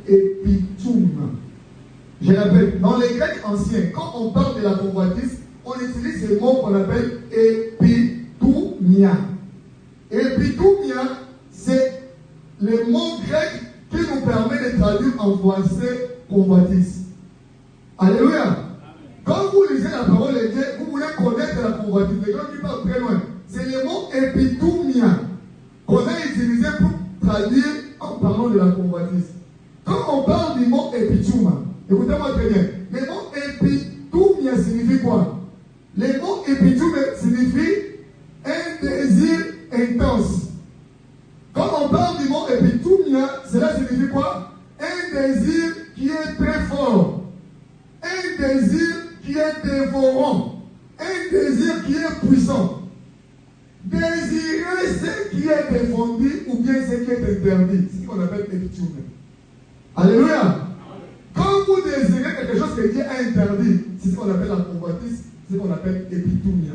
épitoum. Je répète, dans les Grecs anciens, quand on parle de la convoitise, on utilise ce mot qu'on appelle épitoumia. Épitoumia, c'est le mot grec qui nous permet de traduire en français convoitise. Alléluia. Quand vous lisez la parole de Dieu, vous voulez connaître la convoitise. Les gens qui parlent très loin. C'est le mot épitoumia qu'on a utilisé pour traduire en parlant de la convoitise. Quand on parle du mot épitouma, écoutez-moi très bien. Le mot épitoumia signifie quoi? Le mot épitoumia signifie un désir intense. Quand on parle du mot épitoumia, cela signifie quoi? Un désir qui est très fort. Un désir qui est dévorant. Un désir qui est puissant. Désirer ce qui est défendu ou bien ce qui est interdit. C'est ce qu'on appelle épitoumia. Alléluia. Quand vous désirez quelque chose que Dieu a interdit, c'est ce qu'on appelle la convoitise, c'est ce qu'on appelle épitoumia.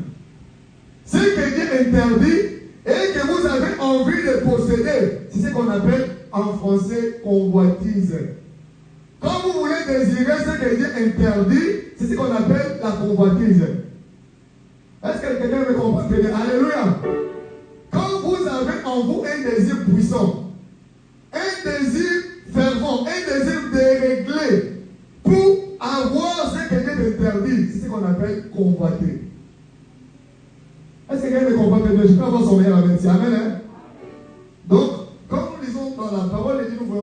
Ce que Dieu interdit et que vous avez envie de posséder, c'est ce qu'on appelle en français convoitise. Quand vous voulez désirer ce que Dieu interdit, c'est ce qu'on appelle la convoitise. Est-ce que quelqu'un me comprend? Alléluia. Quand vous avez en vous un désir puissant, un désir fervent, un désir déréglé pour avoir ce que Dieu interdit, c'est ce qu'on appelle convoiter. Est-ce que quelqu'un me comprend? Je peux avoir son meilleur amen. Amen. Hein? Donc, comme nous lisons dans la parole